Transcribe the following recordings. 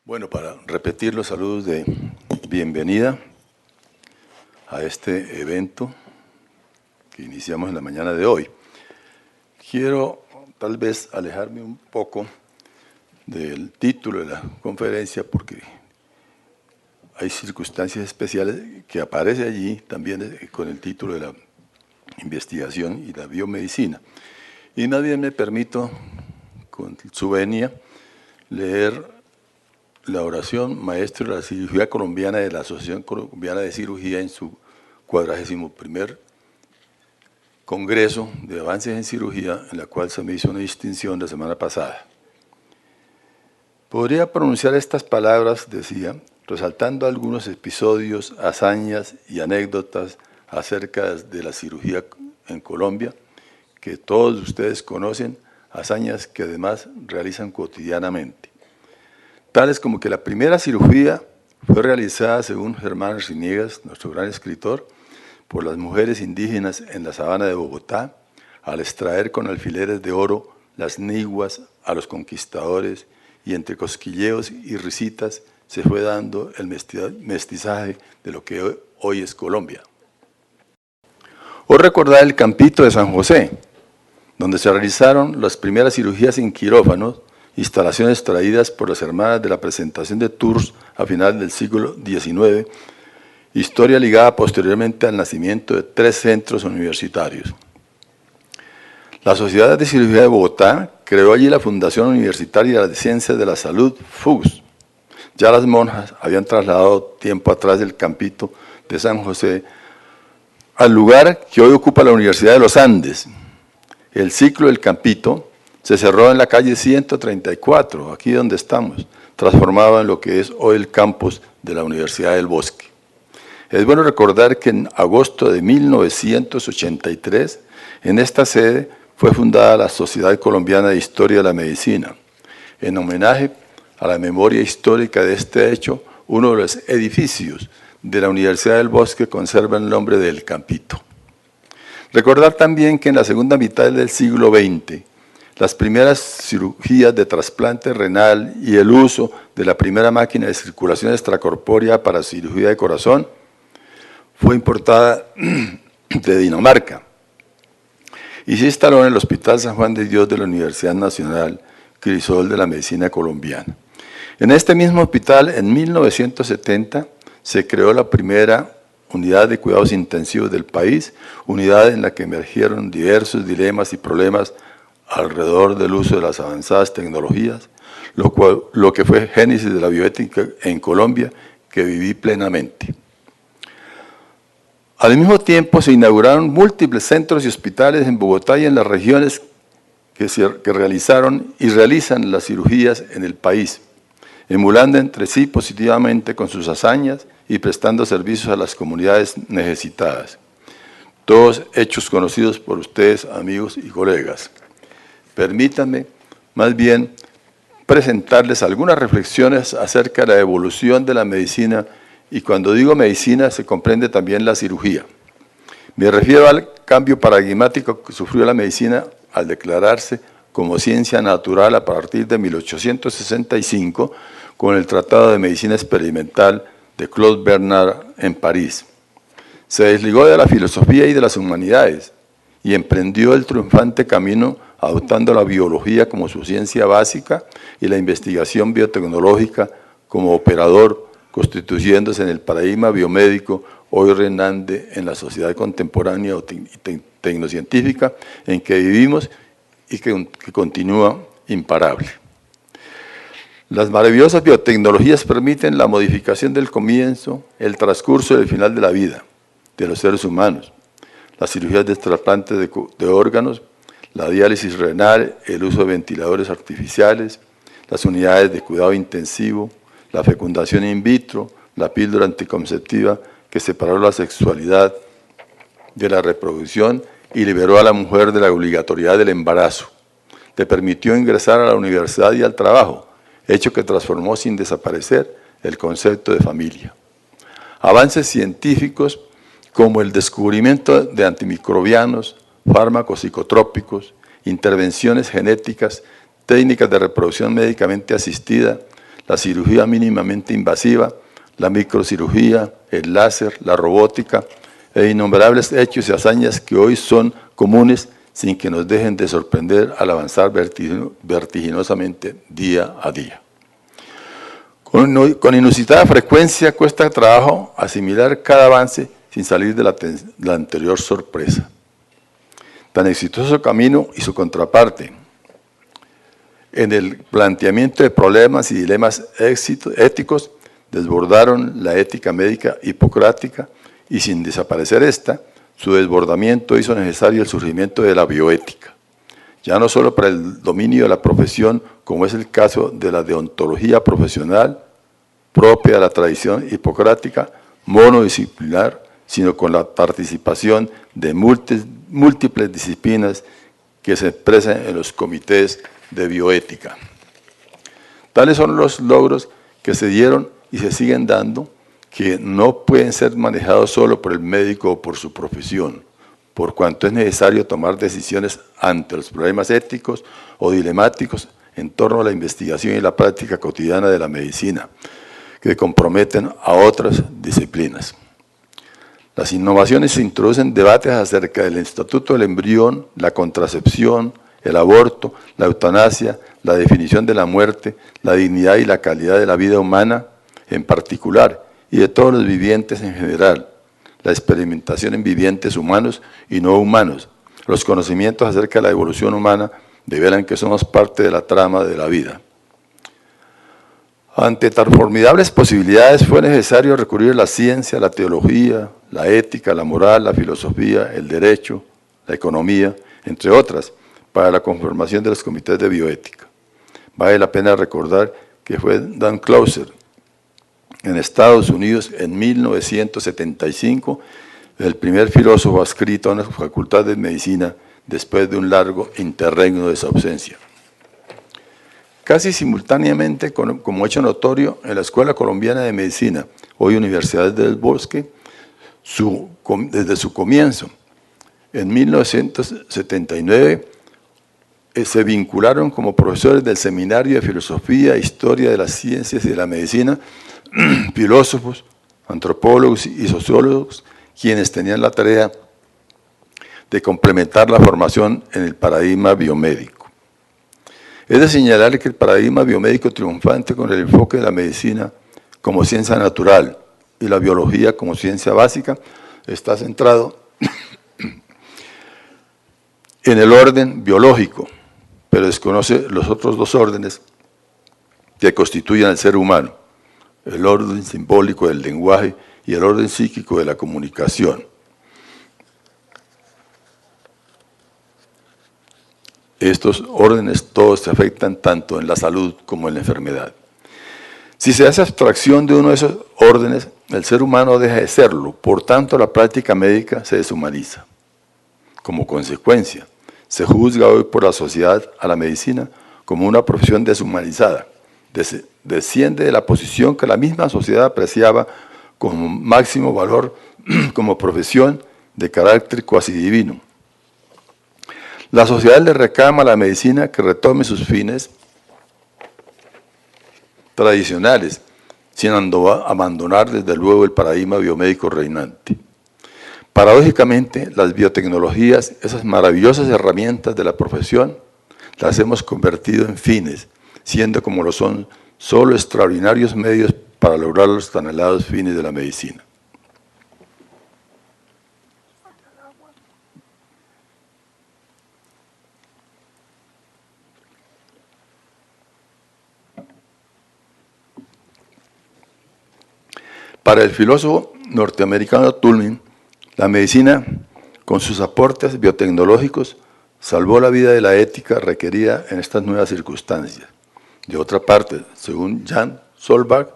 Bueno, para repetir los saludos de bienvenida a este evento que iniciamos en la mañana de hoy. Quiero tal vez alejarme un poco del título de la conferencia porque hay circunstancias especiales que aparece allí también con el título de la investigación y la biomedicina. Y más bien me permito, con su venia, leer la oración maestro de la cirugía colombiana de la Asociación Colombiana de Cirugía en su 41º Congreso de Avances en Cirugía, en la cual se me hizo una distinción la semana pasada. Podría pronunciar estas palabras, decía, resaltando algunos episodios, hazañas y anécdotas acerca de la cirugía en Colombia, que todos ustedes conocen, hazañas que además realizan cotidianamente. Tales como que la primera cirugía fue realizada, según Germán Arciniegas, nuestro gran escritor, por las mujeres indígenas en la sabana de Bogotá, al extraer con alfileres de oro las niguas a los conquistadores, y entre cosquilleos y risitas se fue dando el mestizaje de lo que hoy es Colombia. O recordar el Campito de San José, donde se realizaron las primeras cirugías en quirófanos, instalaciones traídas por las hermanas de la presentación de Tours a final del siglo XIX, historia ligada posteriormente al nacimiento de 3 centros universitarios. La Sociedad de Cirugía de Bogotá creó allí la Fundación Universitaria de las Ciencias de la Salud, FUS. Ya las monjas habían trasladado tiempo atrás del Campito de San José al lugar que hoy ocupa la Universidad de los Andes. El ciclo del Campito se cerró en la calle 134, aquí donde estamos, transformado en lo que es hoy el campus de la Universidad del Bosque. Es bueno recordar que en agosto de 1983, en esta sede fue fundada la Sociedad Colombiana de Historia de la Medicina. En homenaje a la memoria histórica de este hecho, uno de los edificios de la Universidad del Bosque conserva el nombre del Campito. Recordar también que en la segunda mitad del siglo XX, las primeras cirugías de trasplante renal y el uso de la primera máquina de circulación extracorpórea para cirugía de corazón fue importada de Dinamarca y se instaló en el Hospital San Juan de Dios de la Universidad Nacional Crisol de la Medicina Colombiana. En este mismo hospital, en 1970, se creó la primera unidad de cuidados intensivos del país, unidad en la que emergieron diversos dilemas y problemas alrededor del uso de las avanzadas tecnologías, lo que fue génesis de la bioética en Colombia, que viví plenamente. Al mismo tiempo se inauguraron múltiples centros y hospitales en Bogotá y en las regiones que realizaron y realizan las cirugías en el país, emulando entre sí positivamente con sus hazañas y prestando servicios a las comunidades necesitadas. Todos hechos conocidos por ustedes, amigos y colegas. Permítanme, más bien, presentarles algunas reflexiones acerca de la evolución de la medicina, y cuando digo medicina se comprende también la cirugía. Me refiero al cambio paradigmático que sufrió la medicina al declararse como ciencia natural a partir de 1865 con el Tratado de Medicina Experimental de Claude Bernard en París. Se desligó de la filosofía y de las humanidades y emprendió el triunfante camino adoptando la biología como su ciencia básica y la investigación biotecnológica como operador, constituyéndose en el paradigma biomédico hoy reinante en la sociedad contemporánea y tecnocientífica en que vivimos y que continúa imparable. Las maravillosas biotecnologías permiten la modificación del comienzo, el transcurso y el final de la vida de los seres humanos, las cirugías de trasplante de órganos, la diálisis renal, el uso de ventiladores artificiales, las unidades de cuidado intensivo, la fecundación in vitro, la píldora anticonceptiva que separó la sexualidad de la reproducción y liberó a la mujer de la obligatoriedad del embarazo. Le permitió ingresar a la universidad y al trabajo, hecho que transformó sin desaparecer el concepto de familia. Avances científicos como el descubrimiento de antimicrobianos, fármacos psicotrópicos, intervenciones genéticas, técnicas de reproducción médicamente asistida, la cirugía mínimamente invasiva, la microcirugía, el láser, la robótica e innumerables hechos y hazañas que hoy son comunes sin que nos dejen de sorprender al avanzar vertiginosamente día a día. Con inusitada frecuencia cuesta trabajo asimilar cada avance sin salir de la anterior sorpresa. Tan exitoso camino y su contraparte en el planteamiento de problemas y dilemas éticos desbordaron la ética médica hipocrática y sin desaparecer esta, su desbordamiento hizo necesario el surgimiento de la bioética, ya no solo para el dominio de la profesión, como es el caso de la deontología profesional propia de la tradición hipocrática monodisciplinar, sino con la participación de múltiples disciplinas que se expresan en los comités de bioética. Tales son los logros que se dieron y se siguen dando, que no pueden ser manejados solo por el médico o por su profesión, por cuanto es necesario tomar decisiones ante los problemas éticos o dilemáticos en torno a la investigación y la práctica cotidiana de la medicina, que comprometen a otras disciplinas. Las innovaciones introducen debates acerca del estatuto del embrión, la contracepción, el aborto, la eutanasia, la definición de la muerte, la dignidad y la calidad de la vida humana en particular y de todos los vivientes en general, la experimentación en vivientes humanos y no humanos. Los conocimientos acerca de la evolución humana develan que somos parte de la trama de la vida. Ante tan formidables posibilidades fue necesario recurrir a la ciencia, la teología, la ética, la moral, la filosofía, el derecho, la economía, entre otras, para la conformación de los comités de bioética. Vale la pena recordar que fue Dan Clauser, en Estados Unidos, en 1975, el primer filósofo adscrito a una facultad de medicina después de un largo interregno de su ausencia. Casi simultáneamente, como hecho notorio, en la Escuela Colombiana de Medicina, hoy Universidad del Bosque, desde su comienzo, en 1979, se vincularon como profesores del Seminario de Filosofía e Historia de las Ciencias y de la Medicina, filósofos, antropólogos y sociólogos, quienes tenían la tarea de complementar la formación en el paradigma biomédico. Es de señalar que el paradigma biomédico triunfante con el enfoque de la medicina como ciencia natural y la biología como ciencia básica está centrado en el orden biológico, pero desconoce los otros dos órdenes que constituyen al ser humano, el orden simbólico del lenguaje y el orden psíquico de la comunicación. Estos órdenes todos se afectan tanto en la salud como en la enfermedad. Si se hace abstracción de uno de esos órdenes, el ser humano deja de serlo, por tanto la práctica médica se deshumaniza. Como consecuencia, se juzga hoy por la sociedad a la medicina como una profesión deshumanizada. Desciende de la posición que la misma sociedad apreciaba como máximo valor como profesión de carácter cuasi divino. La sociedad le reclama a la medicina que retome sus fines tradicionales, sin abandonar desde luego el paradigma biomédico reinante. Paradójicamente, las biotecnologías, esas maravillosas herramientas de la profesión, las hemos convertido en fines, siendo como lo son solo extraordinarios medios para lograr los tan anhelados fines de la medicina. Para el filósofo norteamericano Tolman, la medicina, con sus aportes biotecnológicos, salvó la vida de la ética requerida en estas nuevas circunstancias. De otra parte, según Jan Solberg,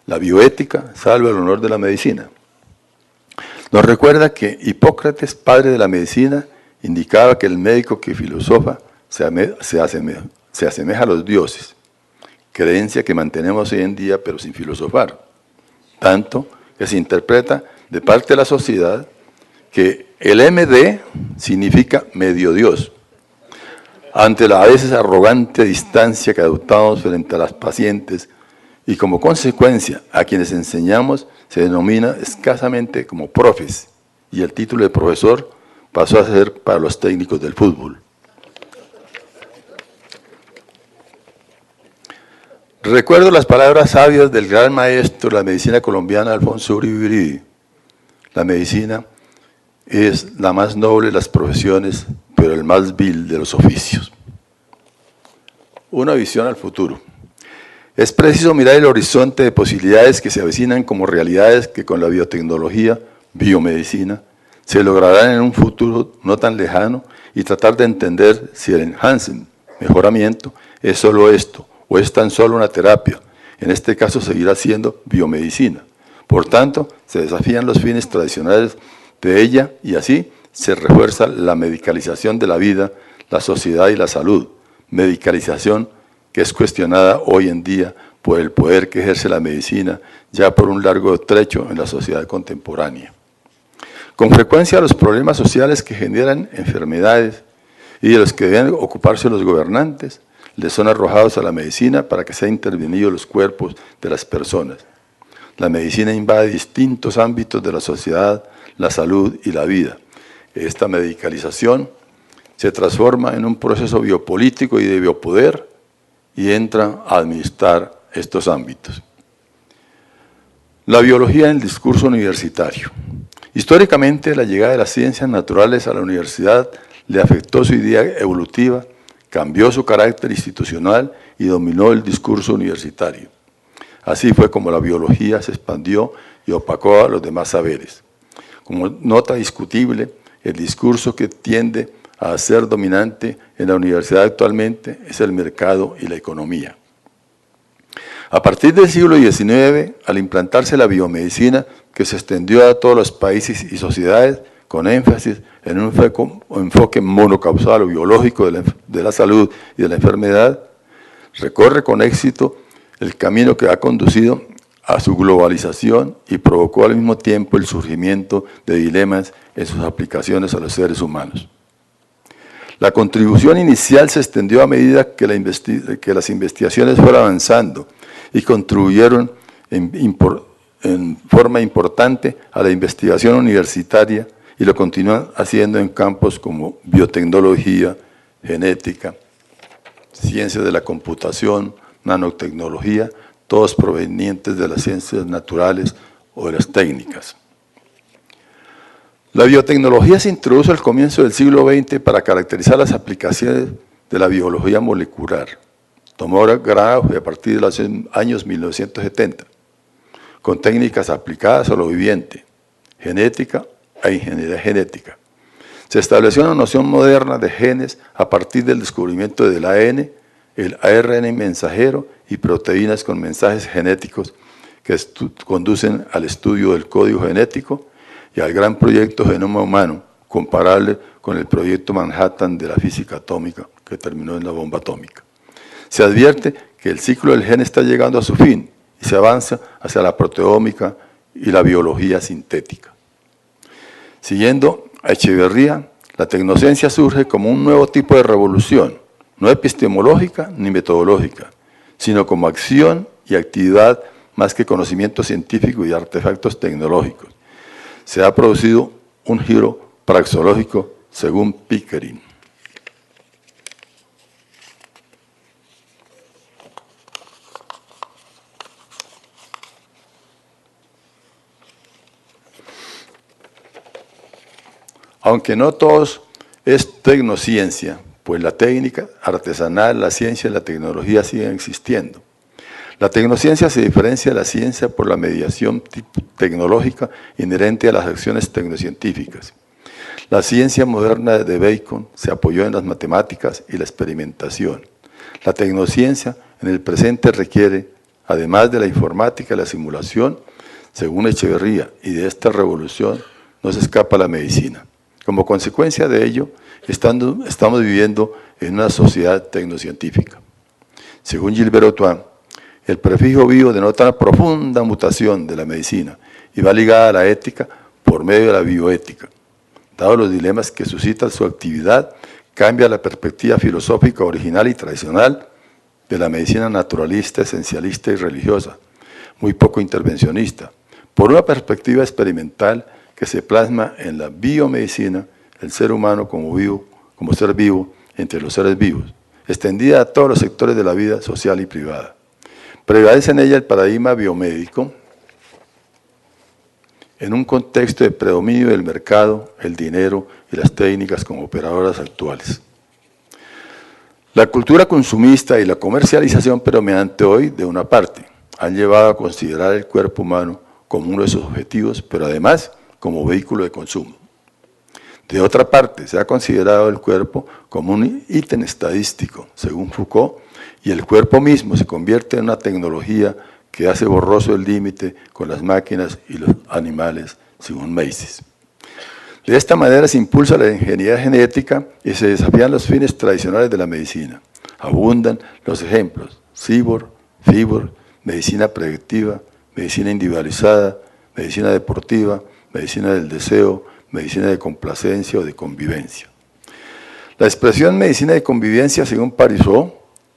la bioética salva el honor de la medicina. Nos recuerda que Hipócrates, padre de la medicina, indicaba que el médico que filosofa se asemeja a los dioses, creencia que mantenemos hoy en día pero sin filosofar. Tanto que se interpreta de parte de la sociedad que el MD significa medio Dios. Ante la a veces arrogante distancia que adoptamos frente a las pacientes y como consecuencia a quienes enseñamos se denomina escasamente como profes, y el título de profesor pasó a ser para los técnicos del fútbol. Recuerdo las palabras sabias del gran maestro de la medicina colombiana, Alfonso Uribe Uribe. La medicina es la más noble de las profesiones, pero el más vil de los oficios. Una visión al futuro. Es preciso mirar el horizonte de posibilidades que se avecinan como realidades que con la biotecnología, biomedicina, se lograrán en un futuro no tan lejano y tratar de entender si el enhancement, mejoramiento, es solo esto o es tan solo una terapia. En este caso seguirá siendo biomedicina. Por tanto, se desafían los fines tradicionales de ella y así se refuerza la medicalización de la vida, la sociedad y la salud. Medicalización que es cuestionada hoy en día por el poder que ejerce la medicina ya por un largo trecho en la sociedad contemporánea. Con frecuencia los problemas sociales que generan enfermedades y de los que deben ocuparse los gobernantes les son arrojados a la medicina para que sea intervenido en los cuerpos de las personas. La medicina invade distintos ámbitos de la sociedad, la salud y la vida. Esta medicalización se transforma en un proceso biopolítico y de biopoder y entra a administrar estos ámbitos. La biología en el discurso universitario. Históricamente, la llegada de las ciencias naturales a la universidad le afectó su idea evolutiva, cambió su carácter institucional y dominó el discurso universitario. Así fue como la biología se expandió y opacó a los demás saberes. Como nota discutible, el discurso que tiende a ser dominante en la universidad actualmente es el mercado y la economía. A partir del siglo XIX, al implantarse la biomedicina, que se extendió a todos los países y sociedades, con énfasis en un enfoque monocausal o biológico de la salud y de la enfermedad, recorre con éxito el camino que ha conducido a su globalización y provocó al mismo tiempo el surgimiento de dilemas en sus aplicaciones a los seres humanos. La contribución inicial se extendió a medida que las investigaciones fueron avanzando y contribuyeron en forma importante a la investigación universitaria y lo continúan haciendo en campos como biotecnología, genética, ciencias de la computación, nanotecnología, todos provenientes de las ciencias naturales o de las técnicas. La biotecnología se introdujo al comienzo del siglo XX para caracterizar las aplicaciones de la biología molecular. Tomó gran auge a partir de los años 1970, con técnicas aplicadas a lo viviente, genética e ingeniería genética. Se estableció una noción moderna de genes a partir del descubrimiento del ADN, el ARN mensajero y proteínas con mensajes genéticos que conducen al estudio del código genético y al gran proyecto Genoma Humano, comparable con el proyecto Manhattan de la física atómica que terminó en la bomba atómica. Se advierte que el ciclo del gen está llegando a su fin y se avanza hacia la proteómica y la biología sintética. Siguiendo a Echeverría, la tecnociencia surge como un nuevo tipo de revolución, no epistemológica ni metodológica, sino como acción y actividad más que conocimiento científico y artefactos tecnológicos. Se ha producido un giro praxeológico según Pickering. Aunque no todos es tecnociencia, pues la técnica artesanal, la ciencia y la tecnología siguen existiendo. La tecnociencia se diferencia de la ciencia por la mediación tecnológica inherente a las acciones tecnocientíficas. La ciencia moderna de Bacon se apoyó en las matemáticas y la experimentación. La tecnociencia en el presente requiere, además de la informática y la simulación, según Echeverría, y de esta revolución no se escapa la medicina. Como consecuencia de ello, estamos viviendo en una sociedad tecnocientífica. Según Gilbert Autun, el prefijo bio denota una profunda mutación de la medicina y va ligada a la ética por medio de la bioética. Dado los dilemas que suscita su actividad, cambia la perspectiva filosófica original y tradicional de la medicina naturalista, esencialista y religiosa, muy poco intervencionista, por una perspectiva experimental que se plasma en la biomedicina, el ser humano como ser vivo entre los seres vivos, extendida a todos los sectores de la vida social y privada. Prevalece en ella el paradigma biomédico en un contexto de predominio del mercado, el dinero y las técnicas como operadoras actuales. La cultura consumista y la comercialización predominante hoy, de una parte, han llevado a considerar el cuerpo humano como uno de sus objetivos, pero además como vehículo de consumo. De otra parte, se ha considerado el cuerpo como un ítem estadístico, según Foucault, y el cuerpo mismo se convierte en una tecnología que hace borroso el límite con las máquinas y los animales, según Mises. De esta manera se impulsa la ingeniería genética y se desafían los fines tradicionales de la medicina. Abundan los ejemplos: cyborg, fibor, medicina predictiva, medicina individualizada, medicina deportiva, medicina del deseo, medicina de complacencia o de convivencia. La expresión medicina de convivencia, según Parisot,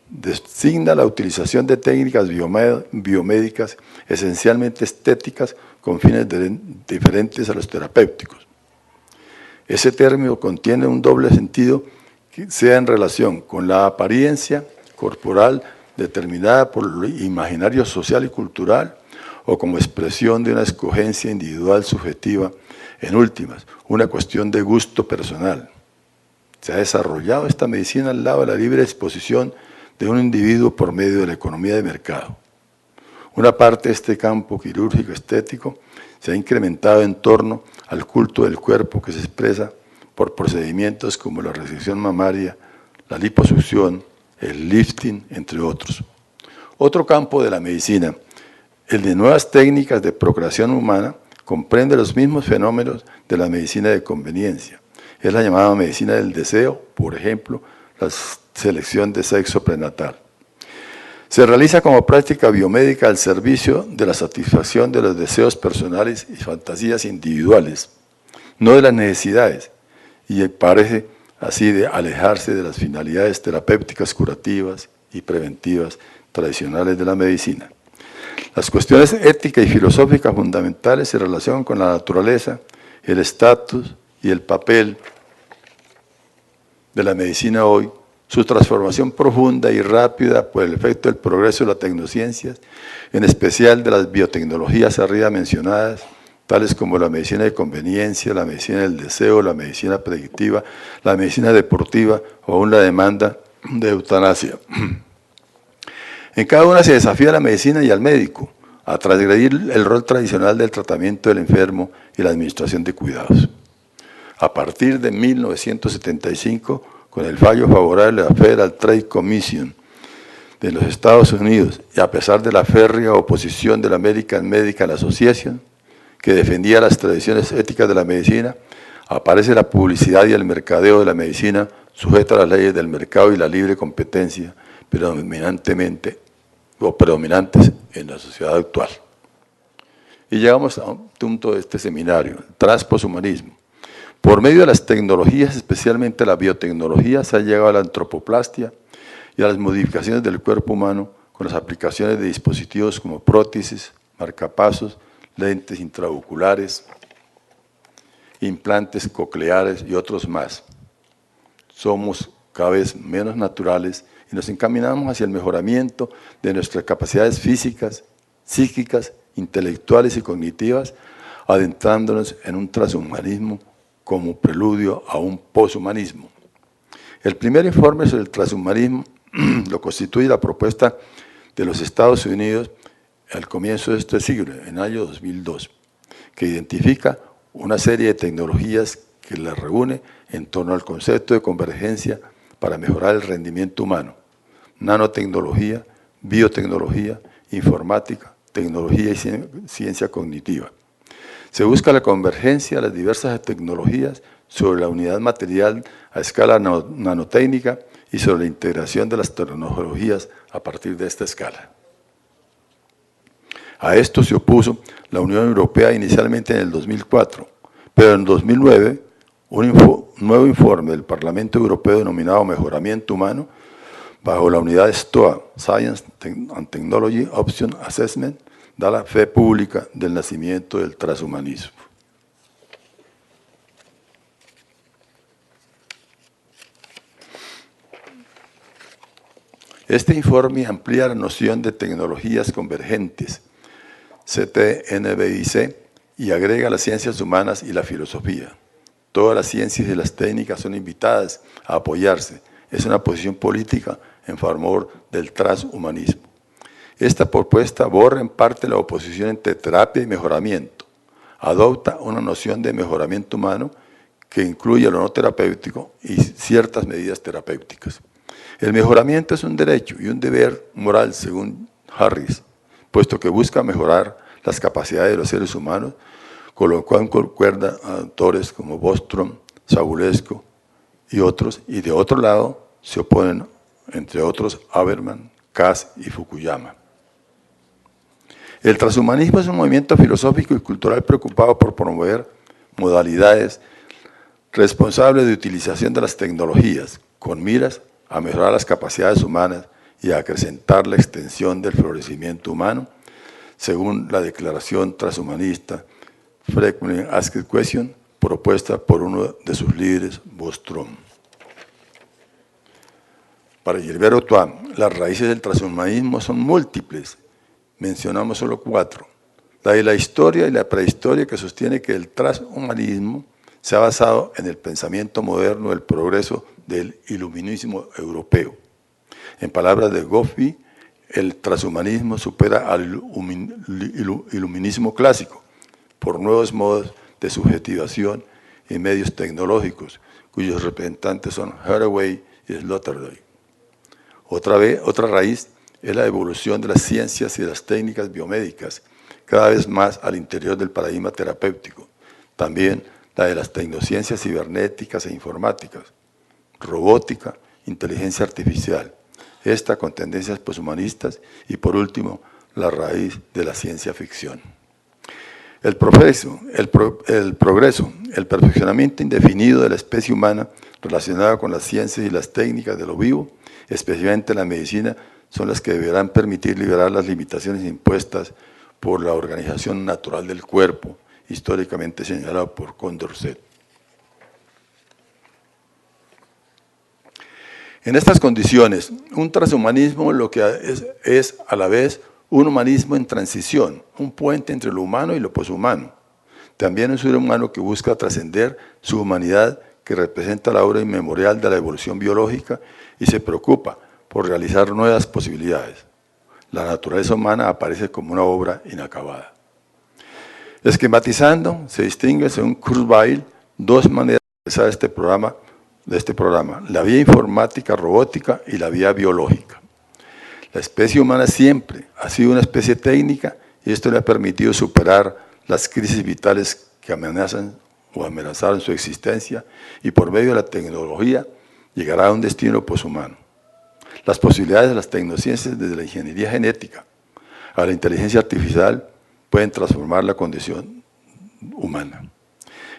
designa la utilización de técnicas biomédicas esencialmente estéticas con fines diferentes a los terapéuticos. Ese término contiene un doble sentido, que sea en relación con la apariencia corporal determinada por lo imaginario social y cultural, o como expresión de una escogencia individual subjetiva, en últimas, una cuestión de gusto personal. Se ha desarrollado esta medicina al lado de la libre exposición de un individuo por medio de la economía de mercado. Una parte de este campo quirúrgico estético se ha incrementado en torno al culto del cuerpo que se expresa por procedimientos como la resección mamaria, la liposucción, el lifting, entre otros. Otro campo de la medicina, el de nuevas técnicas de procreación humana, comprende los mismos fenómenos de la medicina de conveniencia. Es la llamada medicina del deseo, por ejemplo, la selección de sexo prenatal. Se realiza como práctica biomédica al servicio de la satisfacción de los deseos personales y fantasías individuales, no de las necesidades, y parece así de alejarse de las finalidades terapéuticas curativas y preventivas tradicionales de la medicina. Las cuestiones éticas y filosóficas fundamentales se relacionan con la naturaleza, el estatus y el papel de la medicina hoy, su transformación profunda y rápida por el efecto del progreso de las tecnociencias, en especial de las biotecnologías arriba mencionadas, tales como la medicina de conveniencia, la medicina del deseo, la medicina predictiva, la medicina deportiva o aún la demanda de eutanasia. En cada una se desafía a la medicina y al médico a transgredir el rol tradicional del tratamiento del enfermo y la administración de cuidados. A partir de 1975, con el fallo favorable de la Federal Trade Commission de los Estados Unidos y a pesar de la férrea oposición de la American Medical Association, que defendía las tradiciones éticas de la medicina, aparece la publicidad y el mercadeo de la medicina sujeta a las leyes del mercado y la libre competencia, predominantes en la sociedad actual. Y llegamos a un punto de este seminario, el transposhumanismo. Por medio de las tecnologías, especialmente la biotecnología, se ha llegado a la antropoplastia y a las modificaciones del cuerpo humano con las aplicaciones de dispositivos como prótesis, marcapasos, lentes intraoculares, implantes cocleares y otros más. Somos cada vez menos naturales y nos encaminamos hacia el mejoramiento de nuestras capacidades físicas, psíquicas, intelectuales y cognitivas, adentrándonos en un transhumanismo como preludio a un poshumanismo. El primer informe sobre el transhumanismo lo constituye la propuesta de los Estados Unidos al comienzo de este siglo, en el año 2002, que identifica una serie de tecnologías que las reúne en torno al concepto de convergencia para mejorar el rendimiento humano: nanotecnología, biotecnología, informática, tecnología y ciencia cognitiva. Se busca la convergencia de las diversas tecnologías sobre la unidad material a escala nanotécnica y sobre la integración de las tecnologías a partir de esta escala. A esto se opuso la Unión Europea inicialmente en el 2004, pero en 2009 un nuevo informe del Parlamento Europeo denominado Mejoramiento Humano bajo la unidad STOA, Science and Technology Option Assessment, da la fe pública del nacimiento del transhumanismo. Este informe amplía la noción de tecnologías convergentes, CTNBIC, y agrega las ciencias humanas y la filosofía. Todas las ciencias y las técnicas son invitadas a apoyarse. Es una posición política en favor del transhumanismo. Esta propuesta borra en parte la oposición entre terapia y mejoramiento. Adopta una noción de mejoramiento humano que incluye lo no terapéutico y ciertas medidas terapéuticas. El mejoramiento es un derecho y un deber moral, según Harris, puesto que busca mejorar las capacidades de los seres humanos, con lo cual concuerda a autores como Bostrom, Sabulesco y otros, y de otro lado se oponen, entre otros, Habermas, Kass y Fukuyama. El transhumanismo es un movimiento filosófico y cultural preocupado por promover modalidades responsables de utilización de las tecnologías, con miras a mejorar las capacidades humanas y a acrecentar la extensión del florecimiento humano, según la declaración transhumanista Frequently Asked Question, propuesta por uno de sus líderes, Bostrom. Para Gilbert Otois, las raíces del transhumanismo son múltiples. Mencionamos solo 4. La de la historia y la prehistoria, que sostiene que el transhumanismo se ha basado en el pensamiento moderno del progreso del iluminismo europeo. En palabras de Goffey, el transhumanismo supera al iluminismo clásico por nuevos modos de subjetivación y medios tecnológicos, cuyos representantes son Haraway y Sloterdijk. Otra raíz es la evolución de las ciencias y las técnicas biomédicas, cada vez más al interior del paradigma terapéutico. También la de las tecnociencias cibernéticas e informáticas, robótica, inteligencia artificial, esta con tendencias poshumanistas, y por último, la raíz de la ciencia ficción. El progreso, el perfeccionamiento indefinido de la especie humana relacionado con las ciencias y las técnicas de lo vivo, especialmente la medicina, son las que deberán permitir liberar las limitaciones impuestas por la organización natural del cuerpo, históricamente señalado por Condorcet. En estas condiciones, un transhumanismo lo que es a la vez un humanismo en transición, un puente entre lo humano y lo poshumano. También es un ser humano que busca trascender su humanidad, que representa la obra inmemorial de la evolución biológica, y se preocupa por realizar nuevas posibilidades. La naturaleza humana aparece como una obra inacabada. Esquematizando, se distingue, según Kurzweil, 2 maneras de expresar este programa, la vía informática robótica y la vía biológica. La especie humana siempre ha sido una especie técnica, y esto le ha permitido superar las crisis vitales que amenazan o amenazaron su existencia, y por medio de la tecnología llegará a un destino poshumano. Las posibilidades de las tecnociencias, desde la ingeniería genética a la inteligencia artificial, pueden transformar la condición humana.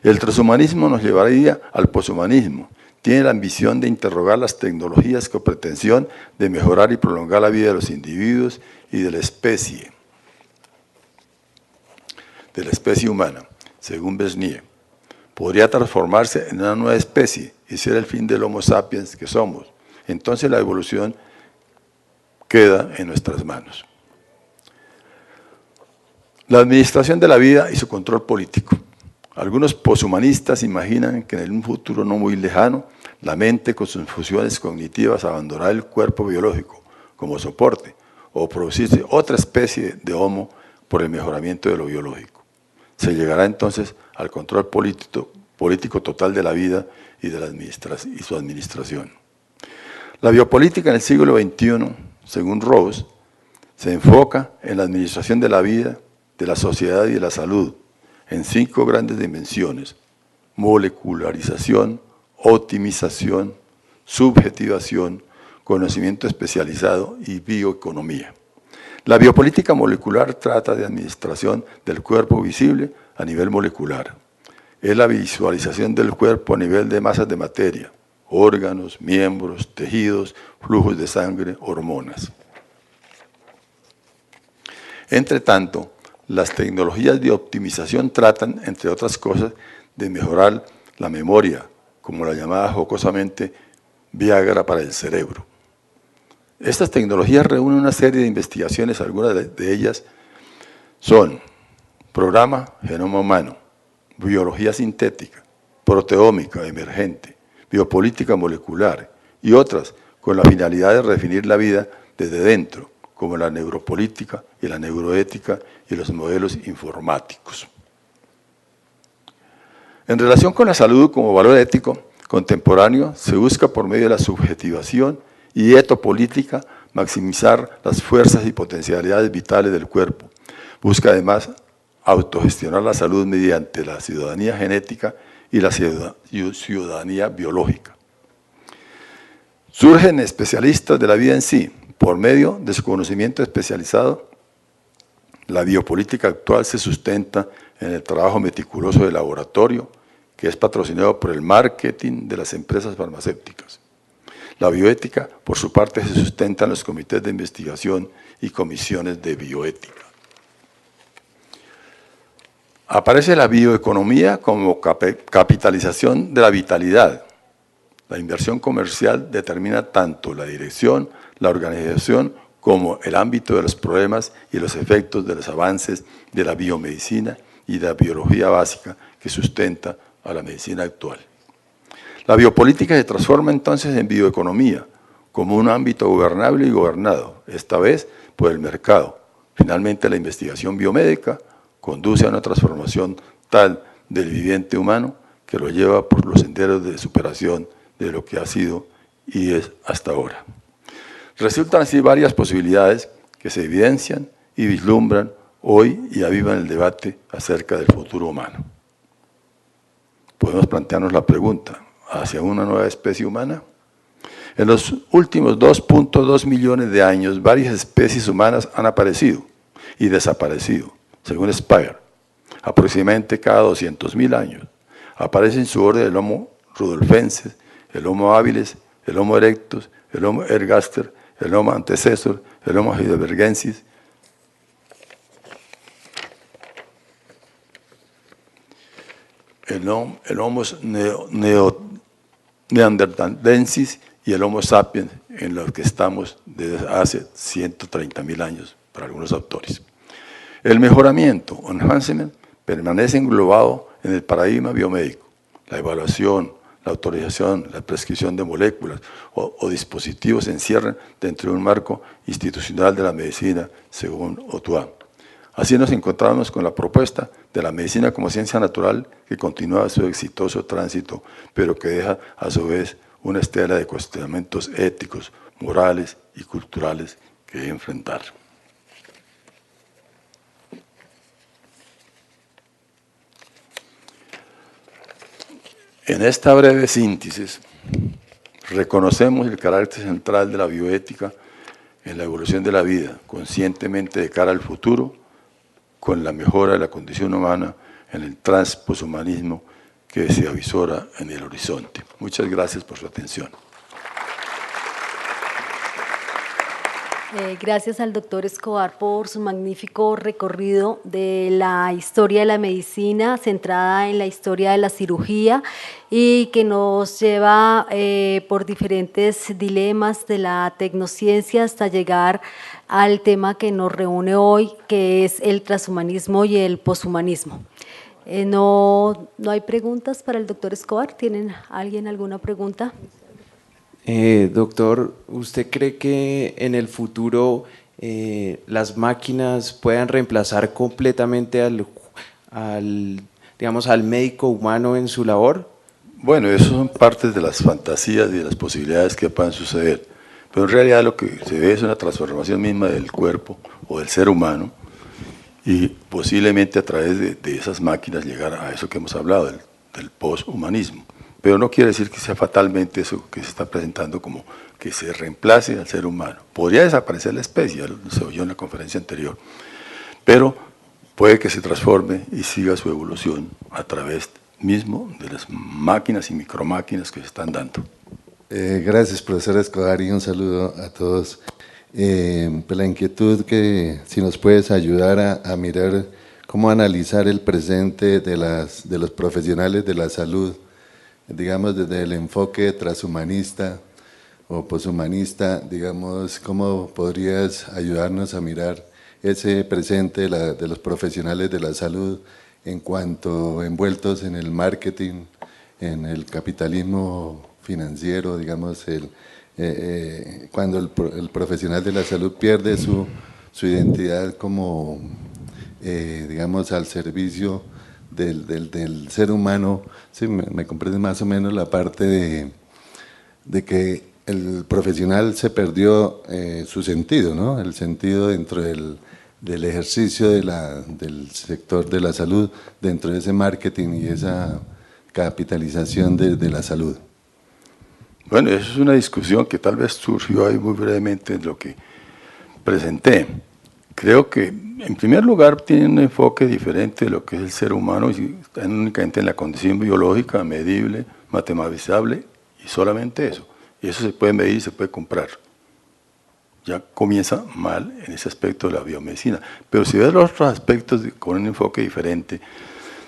El transhumanismo nos llevaría al poshumanismo. Tiene la ambición de interrogar las tecnologías con pretensión de mejorar y prolongar la vida de los individuos y de la especie humana, según Besnier. Podría transformarse en una nueva especie y ser el fin del Homo sapiens que somos. Entonces la evolución queda en nuestras manos. La administración de la vida y su control político. Algunos poshumanistas imaginan que en un futuro no muy lejano, la mente con sus funciones cognitivas abandonará el cuerpo biológico como soporte, o producirse otra especie de homo por el mejoramiento de lo biológico. Se llegará entonces al control político total de la vida y su administración. La biopolítica en el siglo XXI, según Rawls, se enfoca en la administración de la vida, de la sociedad y de la salud, en 5 grandes dimensiones: molecularización, optimización, subjetivación, conocimiento especializado y bioeconomía. La biopolítica molecular trata de administración del cuerpo visible a nivel molecular. Es la visualización del cuerpo a nivel de masas de materia, órganos, miembros, tejidos, flujos de sangre, hormonas. Entre tanto, las tecnologías de optimización tratan, entre otras cosas, de mejorar la memoria, como la llamada jocosamente Viagra para el cerebro. Estas tecnologías reúnen una serie de investigaciones, algunas de ellas son programa genoma humano, biología sintética, proteómica emergente, biopolítica molecular y otras con la finalidad de redefinir la vida desde dentro, como la neuropolítica y la neuroética y los modelos informáticos. En relación con la salud como valor ético contemporáneo, se busca por medio de la subjetivación y etopolítica maximizar las fuerzas y potencialidades vitales del cuerpo. Busca además autogestionar la salud mediante la ciudadanía genética y la ciudadanía biológica. Surgen especialistas de la vida en sí, por medio de su conocimiento especializado. La biopolítica actual se sustenta en el trabajo meticuloso de laboratorio, que es patrocinado por el marketing de las empresas farmacéuticas. La bioética, por su parte, se sustenta en los comités de investigación y comisiones de bioética. Aparece la bioeconomía como capitalización de la vitalidad. La inversión comercial determina tanto la dirección, la organización, como el ámbito de los problemas y los efectos de los avances de la biomedicina y de la biología básica que sustenta a la medicina actual. La biopolítica se transforma entonces en bioeconomía, como un ámbito gobernable y gobernado, esta vez por el mercado. Finalmente, la investigación biomédica conduce a una transformación tal del viviente humano que lo lleva por los senderos de superación de lo que ha sido y es hasta ahora. Resultan así varias posibilidades que se evidencian y vislumbran hoy y avivan el debate acerca del futuro humano. Podemos plantearnos la pregunta, ¿hacia una nueva especie humana? En los últimos 2.2 millones de años, varias especies humanas han aparecido y desaparecido, según Speyer. Aproximadamente cada 200.000 años aparece en su orden el Homo rudolfensis, el Homo habilis, el Homo erectus, el Homo ergaster, el Homo antecessor, el Homo heidelbergensis, el Homo neanderthalensis y el Homo sapiens, en los que estamos desde hace 130.000 años para algunos autores. El mejoramiento, enhancement, permanece englobado en el paradigma biomédico, la evaluación, la autorización, la prescripción de moléculas o dispositivos se encierran dentro de un marco institucional de la medicina, según Otuá. Así nos encontramos con la propuesta de la medicina como ciencia natural que continúa su exitoso tránsito, pero que deja a su vez una estela de cuestionamientos éticos, morales y culturales que enfrentar. En esta breve síntesis, reconocemos el carácter central de la bioética en la evolución de la vida, conscientemente de cara al futuro, con la mejora de la condición humana en el transposhumanismo que se avisora en el horizonte. Muchas gracias por su atención. Gracias al doctor Escobar por su magnífico recorrido de la historia de la medicina, centrada en la historia de la cirugía y que nos lleva por diferentes dilemas de la tecnociencia hasta llegar al tema que nos reúne hoy, que es el transhumanismo y el poshumanismo. No hay preguntas para el doctor Escobar. ¿Tienen alguien alguna pregunta? Doctor, ¿usted cree que en el futuro las máquinas puedan reemplazar completamente digamos, al médico humano en su labor? Bueno, eso son partes de las fantasías y de las posibilidades que puedan suceder, pero en realidad lo que se ve es una transformación misma del cuerpo o del ser humano y posiblemente a través de esas máquinas llegar a eso que hemos hablado, del poshumanismo. Pero no quiere decir que sea fatalmente eso que se está presentando como que se reemplace al ser humano. Podría desaparecer la especie, se oyó en la conferencia anterior, pero puede que se transforme y siga su evolución a través mismo de las máquinas y micromáquinas que se están dando. Gracias, profesor Escobar, y un saludo a todos. Pues la inquietud que si nos puedes ayudar a mirar cómo analizar el presente de los profesionales de la salud, digamos desde el enfoque transhumanista o poshumanista, digamos, cómo podrías ayudarnos a mirar ese presente de los profesionales de la salud en cuanto envueltos en el marketing, en el capitalismo financiero, digamos, cuando el profesional de la salud pierde su identidad como, digamos, al servicio del ser humano. Sí, me comprende más o menos la parte de que el profesional se perdió su sentido, ¿no? El sentido dentro del ejercicio del sector de la salud, dentro de ese marketing y esa capitalización de la salud. Bueno, eso es una discusión que tal vez surgió ahí muy brevemente en lo que presenté. Creo que, en primer lugar, tiene un enfoque diferente de lo que es el ser humano, y están únicamente en la condición biológica, medible, matematizable, y solamente eso. Y eso se puede medir y se puede comprar. Ya comienza mal en ese aspecto de la biomedicina. Pero si ves los otros aspectos con un enfoque diferente,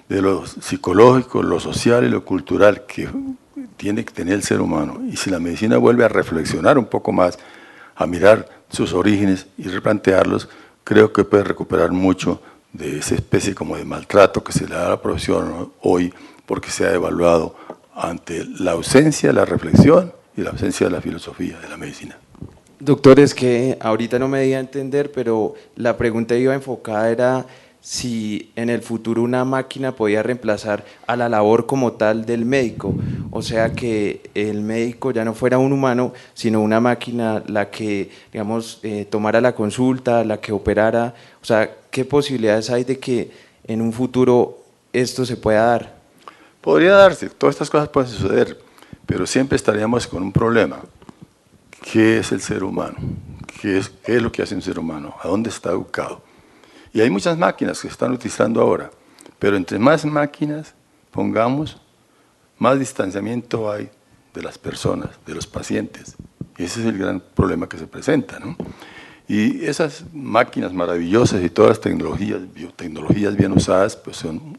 de lo psicológico, lo social y lo cultural que tiene que tener el ser humano, y si la medicina vuelve a reflexionar un poco más, a mirar sus orígenes y replantearlos, creo que puede recuperar mucho de esa especie como de maltrato que se le da a la profesión, ¿no?, hoy, porque se ha evaluado ante la ausencia de la reflexión y la ausencia de la filosofía de la medicina. Doctor, es que ahorita no me di a entender, pero la pregunta iba enfocada era si en el futuro una máquina podía reemplazar a la labor como tal del médico, o sea que el médico ya no fuera un humano, sino una máquina la que, digamos, tomara la consulta, la que operara. O sea, ¿qué posibilidades hay de que en un futuro esto se pueda dar? Podría darse, todas estas cosas pueden suceder, pero siempre estaríamos con un problema. ¿Qué es el ser humano? ¿Qué es lo que hace un ser humano? ¿A dónde está educado? Y hay muchas máquinas que se están utilizando ahora, pero entre más máquinas pongamos, más distanciamiento hay de las personas, de los pacientes. Y ese es el gran problema que se presenta, ¿no? Y esas máquinas maravillosas y todas las tecnologías, biotecnologías bien usadas, pues son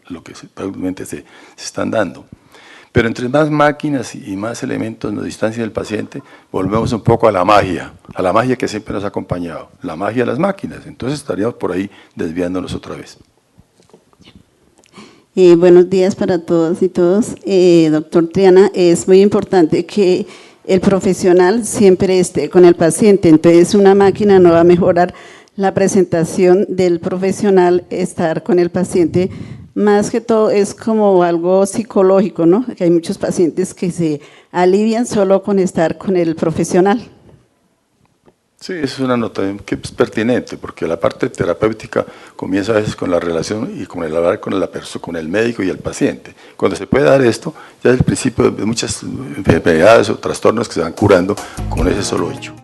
lo que probablemente se están dando. Pero entre más máquinas y más elementos nos distancian del paciente, volvemos un poco a la magia que siempre nos ha acompañado, la magia de las máquinas. Entonces estaríamos por ahí desviándonos otra vez. Buenos días para todas y todos. Doctor Triana, es muy importante que el profesional siempre esté con el paciente, entonces una máquina no va a mejorar la presentación del profesional, estar con el paciente. Más que todo es como algo psicológico, ¿no? Que hay muchos pacientes que se alivian solo con estar con el profesional. Sí, esa es una nota que es pertinente, porque la parte terapéutica comienza a veces con la relación y con el hablar con con el médico y el paciente. Cuando se puede dar esto, ya es el principio de muchas enfermedades o trastornos que se van curando con ese solo hecho.